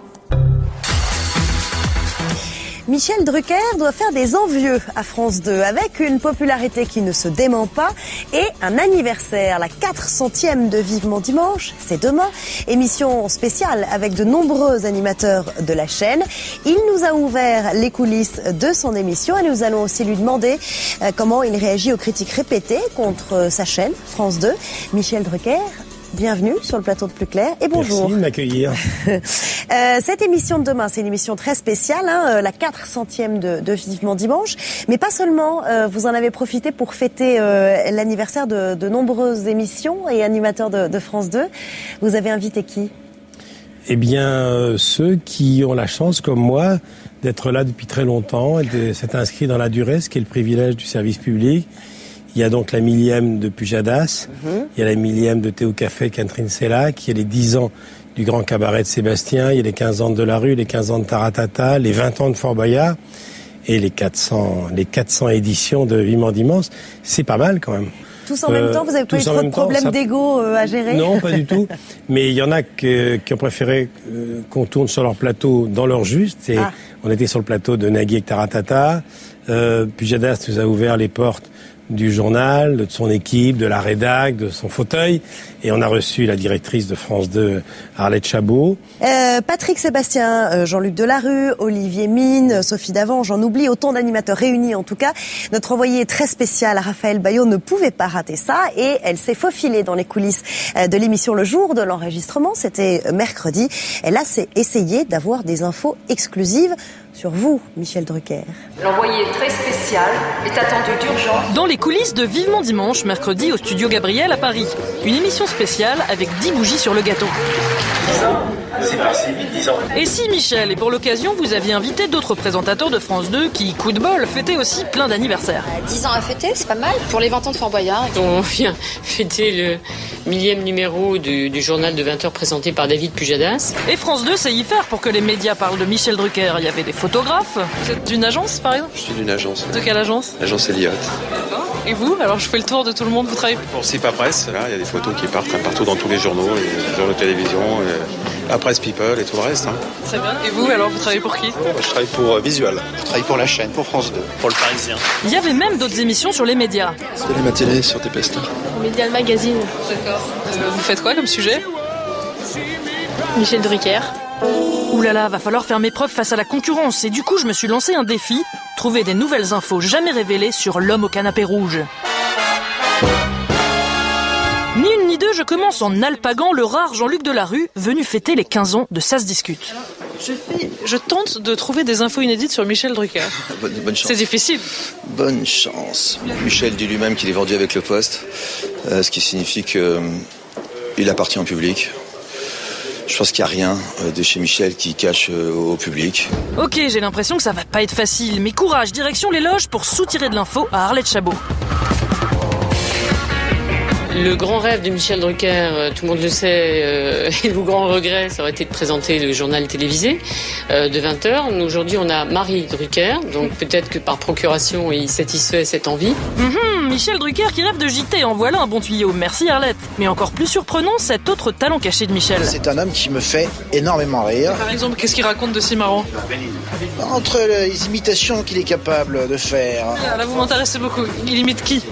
Michel Drucker doit faire des envieux à France 2 avec une popularité qui ne se dément pas et un anniversaire, la 400e de Vivement Dimanche, c'est demain. Émission spéciale avec de nombreux animateurs de la chaîne. Il nous a ouvert les coulisses de son émission et nous allons aussi lui demander comment il réagit aux critiques répétées contre sa chaîne France 2. Michel Drucker, bienvenue sur le plateau de Plus Clair et bonjour. Merci de m'accueillir. Cette émission de demain, c'est une émission très spéciale, la 400e de Vivement Dimanche. Mais pas seulement, vous en avez profité pour fêter l'anniversaire de nombreuses émissions et animateurs de France 2. Vous avez invité qui? Eh bien, ceux qui ont la chance, comme moi, d'être là depuis très longtemps et de s'être inscrits dans la durée, ce qui est le privilège du service public. Il y a donc la 1000e de Pujadas, il y a la 1000e de Théo Café, Catherine Sellac, il y a les 10 ans du Grand Cabaret de Sébastien, il y a les 15 ans de La Rue, les 15 ans de Taratata, les 20 ans de Fort Boyard et les 400 éditions de Vivement Dimanche. C'est pas mal quand même. Tous en même temps, vous n'avez pas eu trop de problèmes d'ego à gérer? Non, pas du tout. Mais il y en a qui ont préféré qu'on tourne sur leur plateau dans l'heure juste. Et on était sur le plateau de Nagui et Taratata. Pujadas nous a ouvert les portes du journal, de son équipe, de la rédac, de son fauteuil. Et on a reçu la directrice de France 2, Arlette Chabot. Patrick Sébastien, Jean-Luc Delarue, Olivier Mine, Sophie Davant, j'en oublie, autant d'animateurs réunis en tout cas. Notre envoyé très spécial, Raphaël Baillot, ne pouvait pas rater ça et elle s'est faufilée dans les coulisses de l'émission le jour de l'enregistrement, c'était mercredi. Elle a essayé d'avoir des infos exclusives sur vous, Michel Drucker. L'envoyé très spécial est attendu d'urgence dans les coulisses de Vivement Dimanche, mercredi au Studio Gabriel à Paris. Une émission spéciale avec 10 bougies sur le gâteau. 10 ans, c'est passé vite, 10 ans. Et si, Michel, et pour l'occasion, vous aviez invité d'autres présentateurs de France 2 qui, coup de bol, fêtaient aussi plein d'anniversaires. 10 ans à fêter, c'est pas mal. Pour les 20 ans de Fort Boyard. On vient fêter le 1000e numéro du journal de 20h présenté par David Pujadas. Et France 2 sait y faire pour que les médias parlent de Michel Drucker. Il y avait des photographes. Vous êtes d'une agence, par exemple? Je suis d'une agence. De quelle agence? L'agence Elliott. Et vous? Alors je fais le tour de tout le monde, vous travaillez pour CIPA Presse, là, il y a des photos qui partent partout dans tous les journaux, les journaux de télévision, la presse People et tout le reste. Très bien. Et vous, alors vous travaillez pour qui? Je travaille pour Visual. Je travaille pour la chaîne, pour France 2, pour le Parisien. Il y avait même d'autres émissions sur les médias. C'était ma télé sur TPS. Pour Média Magazine. D'accord. Vous faites quoi comme sujet? Michel Drucker. Ouh là là, va falloir faire mes preuves face à la concurrence. Et du coup, je me suis lancé un défi, trouver des nouvelles infos jamais révélées sur l'homme au canapé rouge. Ni une ni deux, je commence en alpaguant le rare Jean-Luc Delarue, venu fêter les 15 ans de Ça se discute. Je tente de trouver des infos inédites sur Michel Drucker. Bonne chance. C'est difficile. Bonne chance. Michel dit lui-même qu'il est vendu avec le poste, ce qui signifie qu'il appartient au public. Je pense qu'il n'y a rien de chez Michel qui cache au public. Ok, j'ai l'impression que ça va pas être facile, mais courage, direction les loges pour soutirer de l'info à Arlette Chabot. Le grand rêve de Michel Drucker, tout le monde le sait, et le grand regret, ça aurait été de présenter le journal télévisé de 20h. Aujourd'hui, on a Marie Drucker, donc peut-être que par procuration, il satisfait cette envie. Michel Drucker qui rêve de JT, en voilà un bon tuyau. Merci Arlette. Mais encore plus surprenant, cet autre talent caché de Michel. C'est un homme qui me fait énormément rire. Par exemple, qu'est-ce qu'il raconte de si marrant? Entre les imitations qu'il est capable de faire. Là, vous m'intéressez beaucoup. Il imite qui?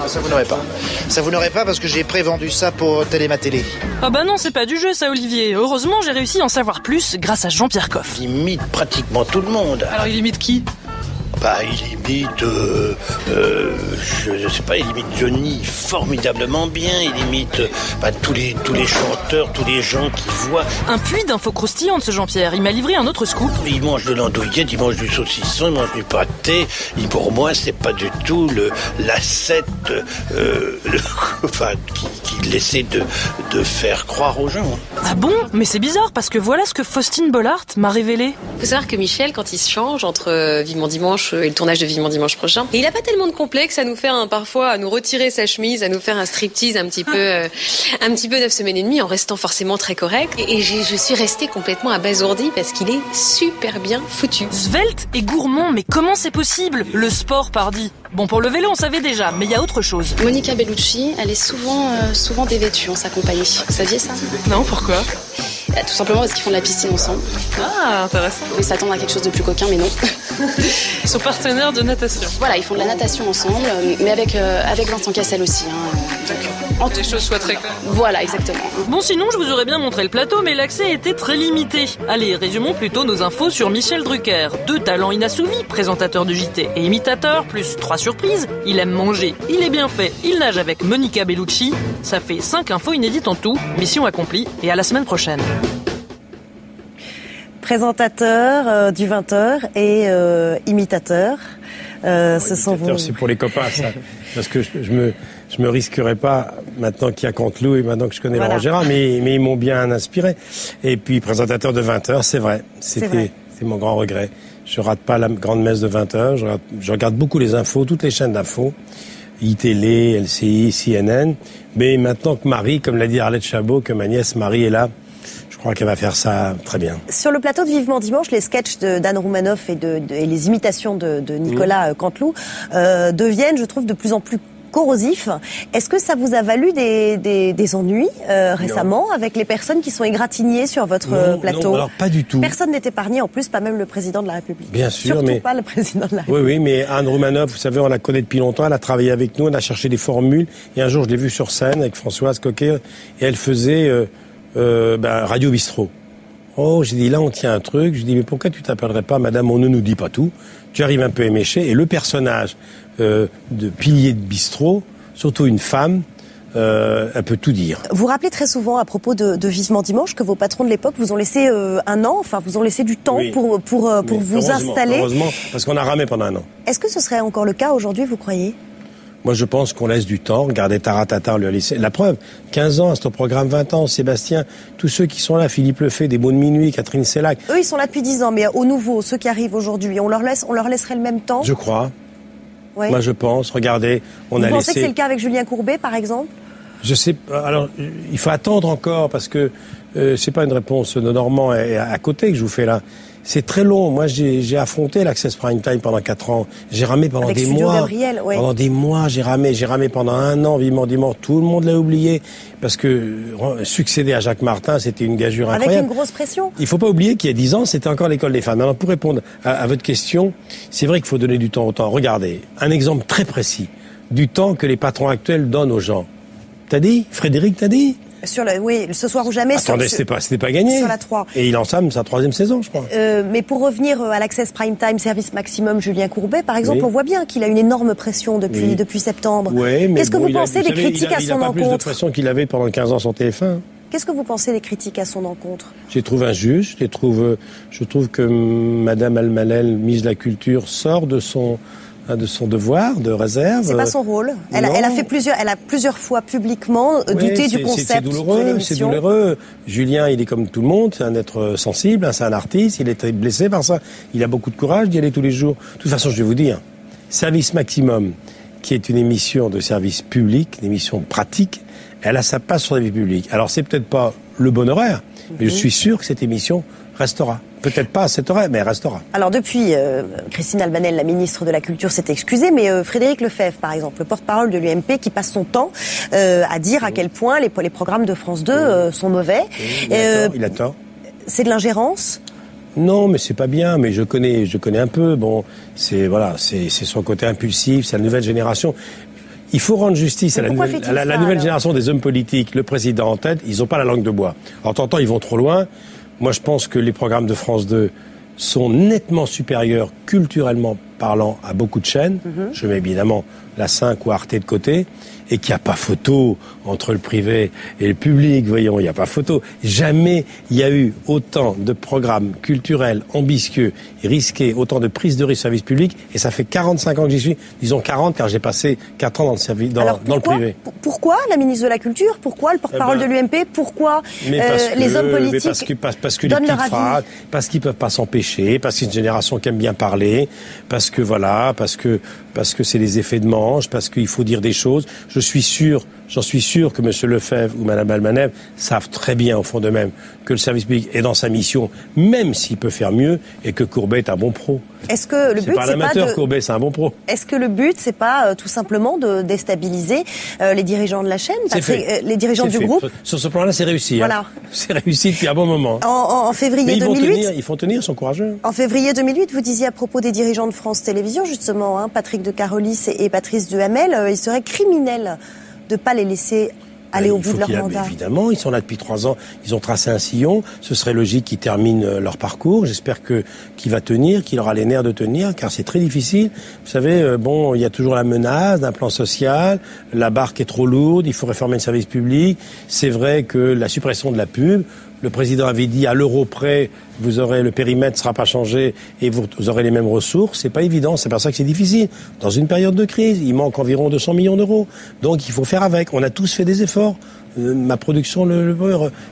Ça vous n'aurez pas. Ça vous n'aurez pas parce que j'ai prévendu ça pour Téléma Télé. Ah bah non, c'est pas du jeu ça, Olivier. Heureusement, j'ai réussi à en savoir plus grâce à Jean-Pierre Coff. Il imite pratiquement tout le monde. Alors il imite qui? Il imite, je sais pas, il imite Johnny formidablement bien, il imite tous les chanteurs, tous les gens qui voient. Un puits d'infos croustillantes, ce Jean-Pierre. Il m'a livré un autre scoop. Il mange de l'andouillette, il mange du saucisson, il mange du pâté. Et pour moi, c'est pas du tout l'ascète qu'il essaie de faire croire aux gens. Ah bon? Mais c'est bizarre, parce que voilà ce que Faustine Bollard m'a révélé. Il faut savoir que Michel, quand il se change entre Vivement Dimanche et le tournage de Vivement Dimanche prochain, il a pas tellement de complexe à nous faire parfois à nous retirer sa chemise, à nous faire un striptease un petit peu 9 semaines et demie en restant forcément très correct. Et je suis restée complètement abasourdie parce qu'il est super bien foutu. Svelte et gourmand, mais comment c'est possible? Le sport, pardi. Bon, pour le vélo, on savait déjà, mais il y a autre chose. Monica Bellucci, elle est souvent dévêtue en sa compagnie. Vous saviez ça? Non, pourquoi? Tout simplement parce qu'ils font de la piscine ensemble. Ah, intéressant. Ils s'attendent à quelque chose de plus coquin, mais non. Ils sont partenaires de natation. Voilà, ils font de la natation ensemble, mais avec Vincent Cassel aussi. Donc, les choses soient très claires. Voilà, exactement. Bon, sinon, je vous aurais bien montré le plateau, mais l'accès était très limité. Allez, résumons plutôt nos infos sur Michel Drucker. 2 talents inassouvis, présentateur de JT et imitateur, plus 3 surprises. Il aime manger, il est bien fait, il nage avec Monica Bellucci. Ça fait 5 infos inédites en tout. Mission accomplie, et à la semaine prochaine. Présentateur du 20h et imitateur. Ce sont vos... C'est pour les copains, ça. Parce que je me risquerais pas, maintenant qu'il y a Canteloup et maintenant que je connais Laurent Gérard, mais ils m'ont bien inspiré. Et puis, présentateur de 20h, c'est vrai. C'est mon grand regret. Je rate pas la grande messe de 20h. Je regarde beaucoup les infos, toutes les chaînes d'infos. iTélé, LCI, CNN. Mais maintenant que Marie, comme l'a dit Arlette Chabot, que ma nièce Marie est là, je crois qu'elle va faire ça très bien. Sur le plateau de Vivement Dimanche, les sketchs d'Anne Roumanoff et les imitations de Nicolas Canteloup deviennent, je trouve, de plus en plus corrosifs. Est-ce que ça vous a valu des ennuis récemment avec les personnes qui sont égratignées sur votre plateau? Non, alors pas du tout. Personne n'est épargné, en plus, pas même le président de la République. Bien sûr, Surtout pas le président de la République. Oui, mais Anne Roumanoff, vous savez, on la connaît depuis longtemps, elle a travaillé avec nous, elle a cherché des formules, et un jour, je l'ai vue sur scène avec Françoise Coquet, et elle faisait Radio Bistrot. Oh, j'ai dit, là, on tient un truc. Je dis, mais pourquoi tu t'appellerais pas Madame On ne nous dit pas tout? Tu arrives un peu éméché, et le personnage de pilier de bistrot, surtout une femme, elle peut tout dire. Vous rappelez très souvent à propos de Vivement Dimanche que vos patrons de l'époque vous ont laissé un an, enfin vous ont laissé du temps pour vous installer. Heureusement, parce qu'on a ramé pendant un an. Est-ce que ce serait encore le cas aujourd'hui, vous croyez? Moi, je pense qu'on laisse du temps. Regardez, Taratata, on lui a laissé. La preuve, 15 ans, c'est au programme 20 ans. Sébastien, tous ceux qui sont là, Philippe Lefebvre, Des mots de minuit, Catherine Sellac. Eux, ils sont là depuis 10 ans, mais aux nouveaux, ceux qui arrivent aujourd'hui, on leur laisserait le même temps? Je crois. Oui. Moi, je pense. Regardez, Vous pensez que c'est le cas avec Julien Courbet, par exemple? Je sais. Alors, il faut attendre encore parce que c'est pas une réponse de Normand à côté que je vous fais là. C'est très long. Moi, j'ai affronté l'Access Prime Time pendant 4 ans. J'ai ramé pendant avec des Studio mois. Gabriel, ouais. Pendant des mois, j'ai ramé pendant 1 an, Vivement Dimanche. Tout le monde l'a oublié. Parce que succéder à Jacques Martin, c'était une gageure incroyable. Avec une grosse pression. Il faut pas oublier qu'il y a 10 ans, c'était encore l'école des femmes. Alors, pour répondre à votre question, c'est vrai qu'il faut donner du temps au temps. Regardez, un exemple très précis du temps que les patrons actuels donnent aux gens. Frédéric t'a dit? Oui, Ce soir ou jamais. Attendez, c'était pas gagné. Sur la 3. Et il entame sa 3e saison, je crois. Mais pour revenir à l'Access Prime Time, service maximum, Julien Courbet, par exemple, Oui. on voit bien qu'il a une énorme pression depuis septembre. Oui, mais qu'est-ce que vous pensez des critiques à son encontre? Il n'a pas plus de pression qu'il avait pendant 15 ans sur TF1. Qu'est-ce que vous pensez des critiques à son encontre? Je les trouve injustes. Je trouve que Madame Almanel, ministre de la Culture, sort de son devoir de réserve. C'est pas son rôle. Elle a plusieurs fois publiquement douté du concept de l'émission. C'est douloureux. Julien, il est comme tout le monde, c'est un être sensible, c'est un artiste, il est blessé par ça. Il a beaucoup de courage d'y aller tous les jours. De toute façon, je vais vous dire, Service Maximum, qui est une émission de service public, une émission pratique, elle a sa place sur la vie publique. Alors, c'est peut-être pas le bon horaire, mais je suis sûr que cette émission restera. Peut-être pas à cette heure, mais elle restera. Alors depuis, Christine Albanel, la ministre de la Culture, s'est excusée, mais Frédéric Lefebvre, par exemple, le porte-parole de l'UMP, qui passe son temps à dire à quel point les programmes de France 2 sont mauvais. Il a tort. C'est de l'ingérence? Non, mais c'est pas bien. Mais je connais un peu. Bon, c'est son côté impulsif, c'est la nouvelle génération. Il faut rendre justice à la nouvelle génération des hommes politiques, le président en tête. Ils n'ont pas la langue de bois. Alors, t'entends, ils vont trop loin. Moi, je pense que les programmes de France 2 sont nettement supérieurs, culturellement parlant, à beaucoup de chaînes. Je mets évidemment la 5 ou Arte de côté. Et qu'il n'y a pas photo entre le privé et le public, voyons, il n'y a pas photo. Jamais il y a eu autant de programmes culturels ambitieux et risqués, autant de prises de risque service public, et ça fait 45 ans que j'y suis, disons 40, car j'ai passé 4 ans dans le privé. Pourquoi la ministre de la Culture? Pourquoi le porte-parole de l'UMP? Pourquoi les hommes politiques parce que les petites phrases, parce qu'ils ne peuvent pas s'empêcher, parce que c'est une génération qui aime bien parler, parce que c'est les effets de manche, parce qu'il faut dire des choses. J'en suis sûr que M. Lefebvre ou Mme Almanel savent très bien au fond d'eux-mêmes que le service public est dans sa mission, même s'il peut faire mieux, et que Courbet est un bon pro. Est-ce que le but, c'est pas un amateur, Courbet, c'est un bon pro. Est-ce que le but, c'est pas tout simplement de déstabiliser les dirigeants de la chaîne, les dirigeants du groupe? Sur ce plan-là, c'est réussi. Voilà. Hein. C'est réussi depuis un bon moment. En février 2008, ils font tenir, ils sont courageux. En février 2008, vous disiez à propos des dirigeants de France Télévisions, justement, Patrick de Carolis et Patrice Duhamel, il serait criminel de ne pas les laisser aller au bout de leur mandat. Évidemment, ils sont là depuis 3 ans, ils ont tracé un sillon, ce serait logique qu'ils terminent leur parcours. J'espère qu'il va tenir, qu'il aura les nerfs de tenir, car c'est très difficile. Vous savez, il y a toujours la menace d'un plan social, la barque est trop lourde, il faut réformer le service public. C'est vrai que la suppression de la pub, le président avait dit à l'euro près, le périmètre ne sera pas changé et vous aurez les mêmes ressources. C'est pas évident, c'est pour ça que c'est difficile. Dans une période de crise, il manque environ 200 millions d'euros. Donc il faut faire avec. On a tous fait des efforts. Ma production,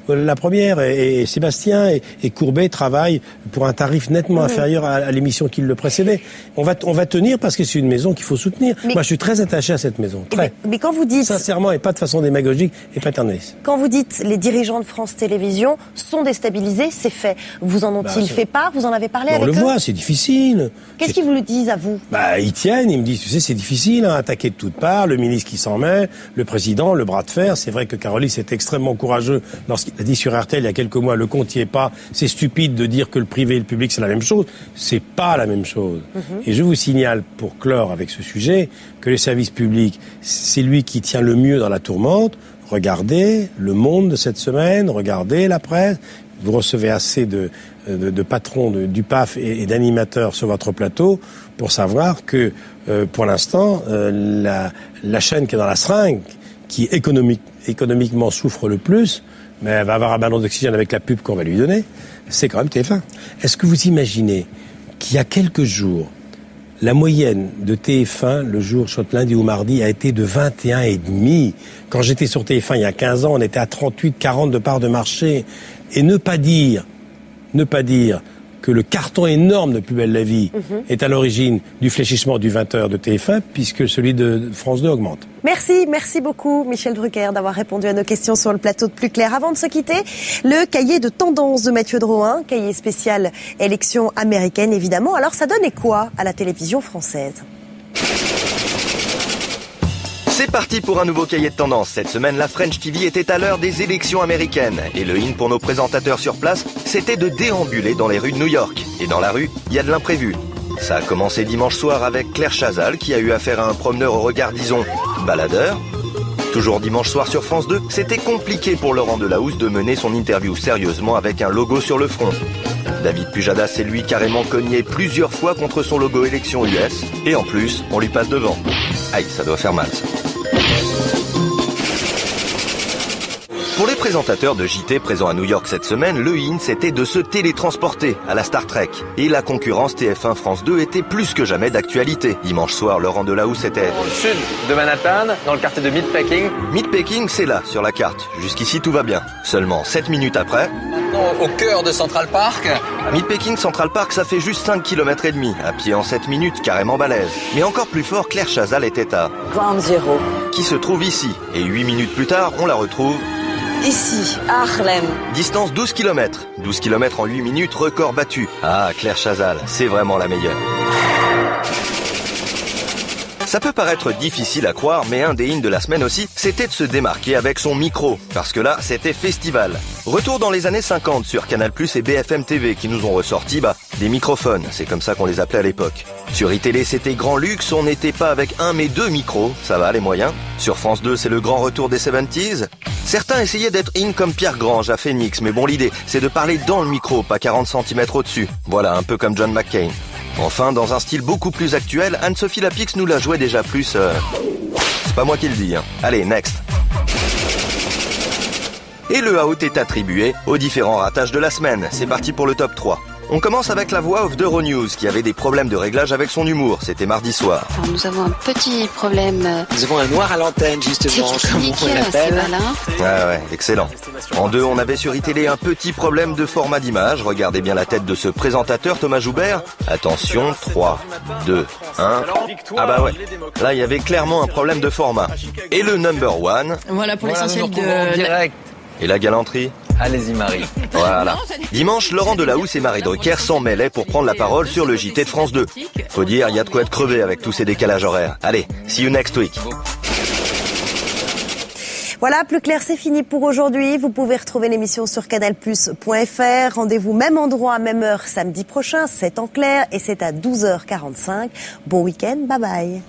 la première, et Sébastien et Courbet travaillent pour un tarif nettement inférieur à l'émission qui le précédait. On va tenir parce que c'est une maison qu'il faut soutenir. Moi, je suis très attaché à cette maison. Très. Mais quand vous dites... Sincèrement, et pas de façon démagogique et paternaliste. Quand vous dites les dirigeants de France Télévisions sont déstabilisés, c'est fait. Vous en ont-ils fait part? Vous en avez parlé avec eux? On le voit, c'est difficile. Qu'est-ce qu'ils vous le disent à vous? Ils tiennent, ils me disent, tu sais, c'est difficile, attaquer de toutes parts, le ministre qui s'en met, le président, le bras de fer. C'est vrai que Carolis est extrêmement courageux lorsqu'il a dit sur RTL il y a quelques mois, le compte n'y est pas, c'est stupide de dire que le privé et le public c'est la même chose. C'est pas la même chose. Et je vous signale, pour clore avec ce sujet, que le service public, c'est lui qui tient le mieux dans la tourmente. Regardez Le Monde de cette semaine, regardez la presse. Vous recevez assez de patrons du PAF et d'animateurs sur votre plateau pour savoir que, pour l'instant, la chaîne qui est dans la seringue, qui économiquement souffre le plus, mais elle va avoir un ballon d'oxygène avec la pub qu'on va lui donner, c'est quand même TF1. Est-ce que vous imaginez qu'il y a quelques jours, la moyenne de TF1, le jour, soit lundi ou mardi, a été de 21,5. Quand j'étais sur TF1 il y a 15 ans, on était à 38, 40 de part de marché. Et ne pas dire que le carton énorme de Plus belle la vie est à l'origine du fléchissement du 20h de TF1, puisque celui de France 2 augmente. Merci beaucoup Michel Drucker d'avoir répondu à nos questions sur le plateau de Plus Clair. Avant de se quitter, le cahier de tendance de Mathieu Drouin, cahier spécial élection américaine évidemment. Alors ça donnait quoi à la télévision française ? C'est parti pour un nouveau cahier de tendance. Cette semaine, la French TV était à l'heure des élections américaines. Et le in pour nos présentateurs sur place, c'était de déambuler dans les rues de New York. Et dans la rue, il y a de l'imprévu. Ça a commencé dimanche soir avec Claire Chazal qui a eu affaire à un promeneur au regard, disons, baladeur. Toujours dimanche soir sur France 2, c'était compliqué pour Laurent Delahousse de mener son interview sérieusement avec un logo sur le front. David Pujadas s'est lui carrément cogné plusieurs fois contre son logo élection US. Et en plus, on lui passe devant. Aïe, ça doit faire mal ça. Pour les présentateurs de JT présents à New York cette semaine, le in c'était de se télétransporter à la Star Trek. Et la concurrence TF1 France 2 était plus que jamais d'actualité. Dimanche soir, Laurent Delahousse était au sud de Manhattan, dans le quartier de Meatpacking. Meatpacking, c'est là, sur la carte. Jusqu'ici, tout va bien. Seulement 7 minutes après... Maintenant, au cœur de Central Park. Meatpacking Central Park, ça fait juste 5 km et demi. À pied en 7 minutes, carrément balèze. Mais encore plus fort, Claire Chazal était à... Ground Zero. Qui se trouve ici. Et 8 minutes plus tard, on la retrouve... Ici, à Harlem. Distance 12 km. 12 km en 8 minutes, record battu. Ah, Claire Chazal, c'est vraiment la meilleure. Ça peut paraître difficile à croire, mais un des in de la semaine aussi, c'était de se démarquer avec son micro. Parce que là, c'était festival. Retour dans les années 50 sur Canal+ et BFM TV qui nous ont ressorti, des microphones. C'est comme ça qu'on les appelait à l'époque. Sur iTélé, c'était grand luxe, on n'était pas avec un mais deux micros. Ça va, les moyens. Sur France 2, c'est le grand retour des 70s. Certains essayaient d'être in comme Pierre Grange à Phoenix, mais bon, l'idée, c'est de parler dans le micro, pas 40 cm au-dessus. Voilà, un peu comme John McCain. Enfin, dans un style beaucoup plus actuel, Anne-Sophie Lapix nous la jouait déjà plus... C'est pas moi qui le dis, hein. Allez, next. Et le out est attribué aux différents ratages de la semaine. C'est parti pour le top 3. On commence avec la voix off d'Euronews qui avait des problèmes de réglage avec son humour. C'était mardi soir. Enfin, nous avons un petit problème. Nous avons un noir à l'antenne, justement, comme on l'appelle. Ah ouais, excellent. En 2, on avait sur iTélé un petit problème de format d'image. Regardez bien la tête de ce présentateur, Thomas Joubert. Attention, 3, 2, 1. Ah bah ouais, là il y avait clairement un problème de format. Et le number one... Voilà pour l'essentiel de... direct. Et la galanterie ? Allez-y Marie. Voilà. Dimanche, Laurent Delahousse et Marie Drucker s'en mêlaient pour prendre la parole sur le JT de France 2. Faut dire, il y a de quoi être crevé avec tous ces décalages horaires. Allez, see you next week. Voilà, Plus Clair, c'est fini pour aujourd'hui. Vous pouvez retrouver l'émission sur canalplus.fr. Rendez-vous même endroit, même heure samedi prochain. C'est en clair et c'est à 12h45. Bon week-end, bye bye.